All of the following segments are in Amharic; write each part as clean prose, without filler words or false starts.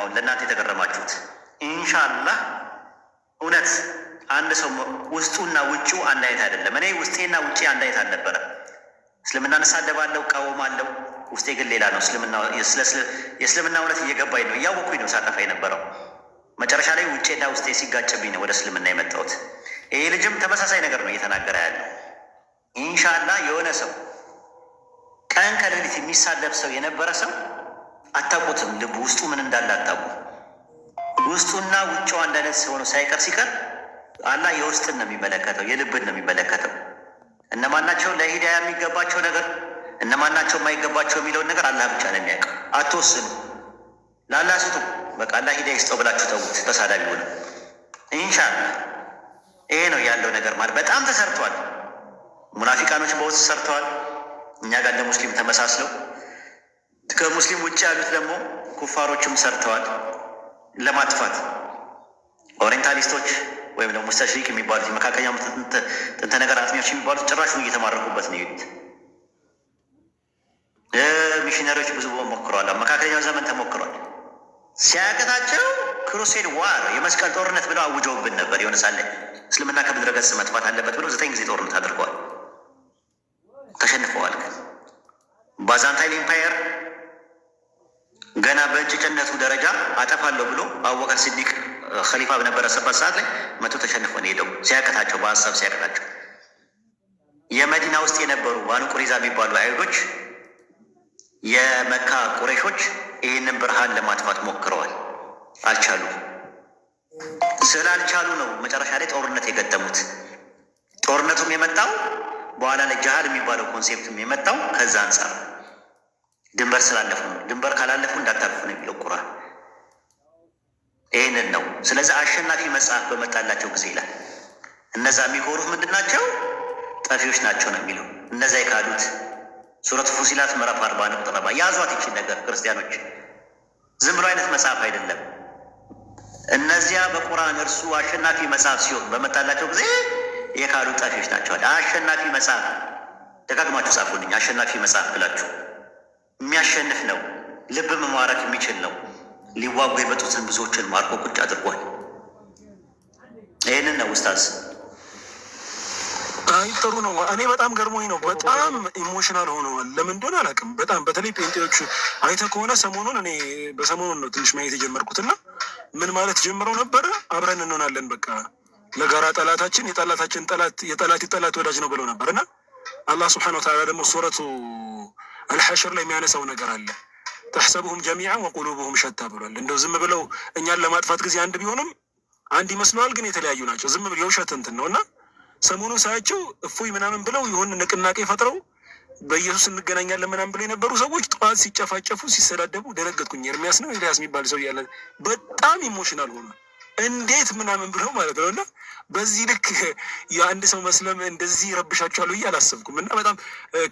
አሁን ለእናንተ የተገረማችሁት ኢንሻአላህ እውነት አንድ ሰው ውስጡና ውጪው አንድ አይነት አይደለም። እኔ ውስጤና ውጪ አንድ አይነት አልነበረ። እስልምናን እሳደባለሁ፣ እቃወማለሁ። ውስጤ ግን ሌላ ነው። የእስልምና እውነት እየገባኝ ነው፣ እያወቅኩኝ ነው ሳጠፋ የነበረው። መጨረሻ ላይ ውጬና ውስጤ ሲጋጭብኝ ነው ወደ እስልምና የመጣሁት። ይሄ ልጅም ተመሳሳይ ነገር ነው እየተናገረ ያለው። ኢንሻአላህ የሆነ ሰው ቀን ከሌሊት የሚሳደብ ሰው የነበረ ሰው አታውቁትም። ልቡ ውስጡ ምን እንዳለ አታውቁ። ውስጡና ውጭው አንድ አይነት ሆኖ ሳይቀር ሲቀር አላህ የውስጥን ነው የሚመለከተው፣ የልብን ነው የሚመለከተው። እነማናቸው ለሂዳያ የሚገባቸው ነገር እነማናቸው የማይገባቸው የሚለውን ነገር አላህ ብቻ ነው የሚያውቀው። አትወስኑ፣ ለአላህ ስጡ። በቃ አላህ ሂዳያ ይስጠው ብላችሁ ተውት። ተሳዳቢ ሆነ ኢንሻአላህ። ይሄ ነው ያለው ነገር ማለት በጣም ተሰርቷል። ሙናፊቃኖች በውስጥ ሰርተዋል። እኛ ጋር እንደ ሙስሊም ተመሳስለው ከሙስሊም ውጭ ያሉት ደግሞ ኩፋሮችም ሰርተዋል ለማጥፋት። ኦሪየንታሊስቶች ወይም ደግሞ ሙስተሽሪቅ የሚባሉት የመካከለኛው ጥንተ ነገር አጥኚዎች የሚባሉት ጭራሹን እየተማረኩበት ነው ይሉት። ሚሽነሪዎች ብዙ ሞክረዋል። መካከለኛው ዘመን ተሞክሯል። ሲያቀታቸው ክሩሴድ ዋር የመስቀል ጦርነት ብለው አውጀውብን ነበር። የሆነ ሳለ እስልምና ከምድረ ገጽ መጥፋት አለበት ብለው 9 ጊዜ ጦርነት አድርገዋል። ተሸንፈዋል። ግን ባዛንታይን ኢምፓየር ገና በእንጭጭነቱ ደረጃ አጠፋለሁ ብሎ አቡበከር ሲዲቅ ኸሊፋ በነበረበት ሰዓት ላይ መቶ ተሸንፎ ነው ሄደው ሲያቀታቸው፣ በሀሳብ ሲያቀታቸው። የመዲና ውስጥ የነበሩ ባኑ ቁሪዛ የሚባሉ አይሁዶች የመካ ቁረይሾች ይህንን ብርሃን ለማጥፋት ሞክረዋል፣ አልቻሉም። ስላልቻሉ ነው መጨረሻ ላይ ጦርነት የገጠሙት። ጦርነቱም የመጣው በኋላ ላይ ጃሃል የሚባለው ኮንሴፕትም የመጣው ከዛ አንጻር ድንበር ስላለፉ ነው። ድንበር ካላለፉ እንዳታልፉ ነው የሚለው ቁርአን። ይህንን ነው። ስለዚህ አሸናፊ መጽሐፍ በመጣላቸው ጊዜ ይላል እነዛ የሚኮሩት ምንድን ናቸው? ጠፊዎች ናቸው ነው የሚለው። እነዛ የካዱት ሱረቱ ፉሲላት ምዕራፍ 40 ቁጥር 40 ያዟት ይችን ነገር ክርስቲያኖች። ዝም ብሎ አይነት መጽሐፍ አይደለም። እነዚያ በቁርአን እርሱ አሸናፊ መጽሐፍ ሲሆን በመጣላቸው ጊዜ የካዱ ጠፊዎች ናቸዋል። አሸናፊ መጽሐፍ ደጋግማችሁ ጻፉልኝ። አሸናፊ መጽሐፍ ብላችሁ የሚያሸንፍ ነው። ልብ መማረክ የሚችል ነው። ሊዋጉ የመጡትን ብዙዎችን ማርኮ ቁጭ አድርጓል። ይህንን ነው ኡስታዝ። አይ ጥሩ ነው። እኔ በጣም ገርሞኝ ነው። በጣም ኢሞሽናል ሆነዋል። ለምን እንደሆነ አላውቅም። በጣም በተለይ ጴንጤዎቹ አይተህ ከሆነ ሰሞኑን እኔ በሰሞኑን ነው ትንሽ ማየት የጀመርኩትና ምን ማለት ጀምረው ነበረ? አብረን እንሆናለን በቃ ለጋራ ጠላታችን የጠላታችን ጠላት የጠላት ወዳጅ ነው ብለው ነበር። እና አላህ ስብሐነሁ ወተዓላ ደግሞ ሱረቱ አልሐሽር ላይ የሚያነሳው ነገር አለ። ተሕሰቡሁም ጀሚዐን ወቁሉቡሁም ሸታ ብሏል። እንደው ዝም ብለው እኛን ለማጥፋት ጊዜ አንድ ቢሆንም አንድ ይመስለዋል፣ ግን የተለያዩ ናቸው። ዝም ብለው የውሸት እንትን ነው። እና ሰሞኑን ሳያቸው እፎይ ምናምን ብለው የሆነ ንቅናቄ ፈጥረው በኢየሱስ እንገናኛለን ምናምን ብለው የነበሩ ሰዎች ጠዋት ሲጨፋጨፉ ሲሰዳደቡ ደነገጥኩኝ። ኤርሚያስ ነው ኤልያስ የሚባል ሰው እያለ በጣም ኢሞሽናል ሆነ። እንዴት ምናምን ብለው ማለት ነው። እና በዚህ ልክ የአንድ ሰው መስለም እንደዚህ ረብሻቸዋል ብዬ አላሰብኩም። እና በጣም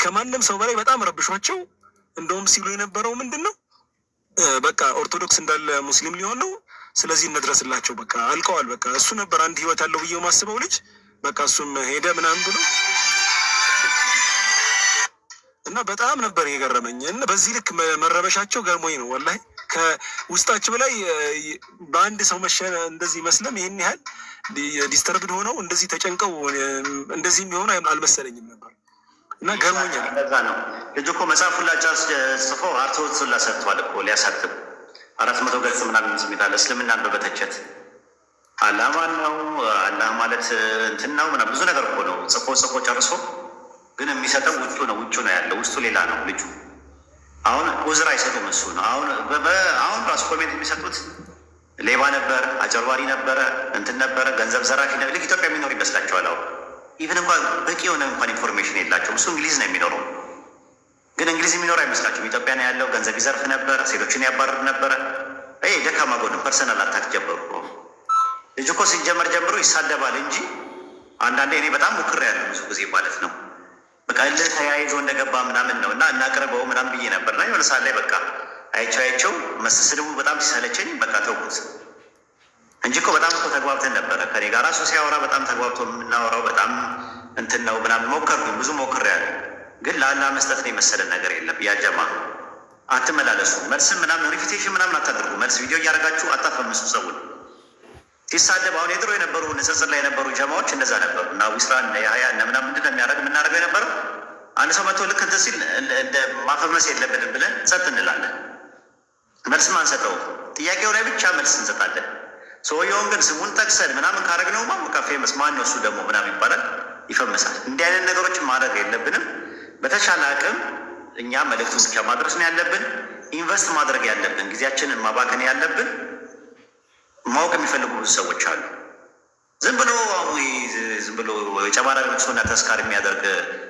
ከማንም ሰው በላይ በጣም ረብሿቸው። እንደውም ሲሉ የነበረው ምንድን ነው? በቃ ኦርቶዶክስ እንዳለ ሙስሊም ሊሆን ነው፣ ስለዚህ እንድረስላቸው፣ በቃ አልቀዋል። በቃ እሱ ነበር አንድ ህይወት አለው ብዬ ማስበው ልጅ፣ በቃ እሱም ሄደ ምናምን ብሎ እና በጣም ነበር የገረመኝ። እና በዚህ ልክ መረበሻቸው ገርሞኝ ነው ወላሂ። ከውስጣቸው በላይ በአንድ ሰው እንደዚህ መስለም ይህን ያህል ዲስተርብድ ሆነው እንደዚህ ተጨንቀው እንደዚህ የሚሆኑ አልመሰለኝም ነበር። እና ገርሞኛል። እንደዛ ነው። ልጅ እኮ መጽሐፍ ሁላ ጽፎ አርትዖት ሁላ ሰጥቷል እኮ ሊያሳትም 400 ገጽ ምናምን ስሜት አለ። እስልምናን በበተቸት አላህ ማን ነው? አላህ ማለት እንትን ነው ምናምን ብዙ ነገር እኮ ነው ጽፎ ጨርሶ፣ ግን የሚሰጠው ውጩ ነው። ውጩ ነው ያለው፣ ውስጡ ሌላ ነው ልጁ። አሁን ውዝር አይሰጡም። እሱ ነው አሁን ራሱ ኮሜንት የሚሰጡት ሌባ ነበር፣ አጨርባሪ ነበረ፣ እንትን ነበረ፣ ገንዘብ ዘራፊ ነበር። ልክ ኢትዮጵያ የሚኖር ይመስላቸዋል። አሁን ኢቨን እንኳን በቂ የሆነ እንኳን ኢንፎርሜሽን የላቸውም። እሱ እንግሊዝ ነው የሚኖረው፣ ግን እንግሊዝ የሚኖር አይመስላቸውም። ኢትዮጵያ ነው ያለው። ገንዘብ ይዘርፍ ነበረ፣ ሴቶችን ያባረር ነበረ። ደካማ ጎንም ፐርሰናል አታክ ጀበሩ። ልጅ እኮ ሲጀመር ጀምሮ ይሳደባል እንጂ አንዳንዴ እኔ በጣም ሞክሬያለሁ ብዙ ጊዜ ማለት ነው። በቃ እልህ ተያይዞ እንደገባ ምናምን ነው እና እናቅርበው ምናምን ብዬ ነበር። እና የሆነ ሰዓት ላይ በቃ አይቸው መስስድቡ በጣም ሲሰለቸኝ በቃ ተውኩት እንጂ እኮ በጣም እኮ ተግባብተን ነበረ። ከኔ ጋር እሱ ሲያወራ በጣም ተግባብቶ የምናወራው በጣም እንትን ነው ምናምን ሞከርኩኝ፣ ብዙ ሞክሬያለሁ። ግን ለአላህ መስጠት ነው የመሰለን ነገር የለም። ያጀማ አትመላለሱ። መልስም ምናምን ሪፒቴሽን ምናምን አታደርጉ። መልስ ቪዲዮ እያደረጋችሁ አታፈምሱ ሰውን ሲሳደብ። አሁን የድሮ የነበሩ ንጽጽር ላይ የነበሩ ጀማዎች እንደዛ ነበሩ እና ዊስራ የሀያ እነ ምናምን ምንድን ነው የምናደርገው የነበረው? አንድ ሰው መጥቶ ልክ እንትን ሲል ማፈመስ የለብንም ብለን ጸጥ እንላለን። መልስም አንሰጠውም። ጥያቄው ላይ ብቻ መልስ እንሰጣለን። ሰውየውን ግን ስሙን ጠቅሰን ምናምን ካደረግነው በቃ ፌመስ ማን ነው እሱ ደግሞ ምናምን ይባላል፣ ይፈመሳል። እንዲህ አይነት ነገሮችን ማድረግ የለብንም። በተቻለ አቅም እኛ መልእክቱን ብቻ ማድረስ ነው ያለብን። ኢንቨስት ማድረግ ያለብን፣ ጊዜያችንን ማባከን ያለብን። ማወቅ የሚፈልጉ ብዙ ሰዎች አሉ። ዝም ብሎ የጨባራ ልቅሶና ተስካር የሚያደርግ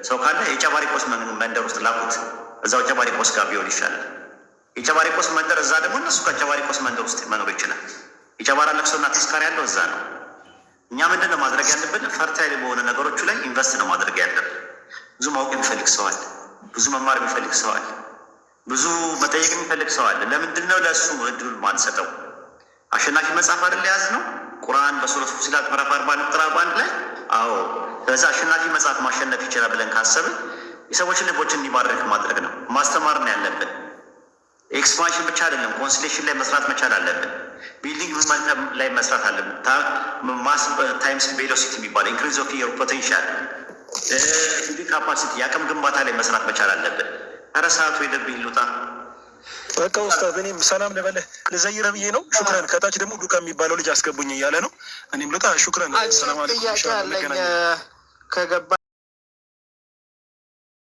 ሰው ካለ የጨባሪቆስ መንደር ውስጥ ላኩት። እዛው ጨባሪቆስ ጋር ቢሆን ይሻላል። የጨባሪቆስ መንደር እዛ ደግሞ እነሱ ከጨባሪቆስ መንደር ውስጥ መኖር ይችላል። የጨባራ ልቅሶና ተስካር ያለው እዛ ነው። እኛ ምንድን ነው ማድረግ ያለብን? ፈርታይል በሆነ ነገሮቹ ላይ ኢንቨስት ነው ማድረግ ያለብን። ብዙ ማወቅ የሚፈልግ ሰው አለ። ብዙ መማር የሚፈልግ ሰው አለ። ብዙ መጠየቅ የሚፈልግ ሰው አለ። ለምንድን ነው ለእሱ እድል ማንሰጠው? አሸናፊ መጽሐፍ አይደል የያዝ ነው ቁርአን በሱረት ፉሲላት ምዕራፍ 40 ቁጥር 1 ላይ አዎ፣ በዛ አሸናፊ መጽሐፍ ማሸነፍ ይችላል ብለን ካሰብን የሰዎችን ልቦችን እንዲማርክ ማድረግ ነው፣ ማስተማር ነው ያለብን። ኤክስፓንሽን ብቻ አይደለም፣ ኮንስሌሽን ላይ መስራት መቻል አለብን። ቢልዲንግ ላይ መስራት አለብን። ታይምስ ቬሎሲቲ የሚባለው ኢንክሪዝ ኦፍ ዮር ፖቴንሻል ካፓሲቲ የአቅም ግንባታ ላይ መስራት መቻል አለብን። ኧረ ሰዓቱ ሄደብኝ ልውጣ። በቃ ኡስታዝ እኔም ሰላም ልበልህ ልዘይረ ብዬ ነው። ሹክረን። ከታች ደግሞ ዱካ የሚባለው ልጅ አስገቡኝ እያለ ነው። እኔም ልውጣ። ሹክረን። ሰላም አለይኩም። ጥያቄ አለኝ ከገባ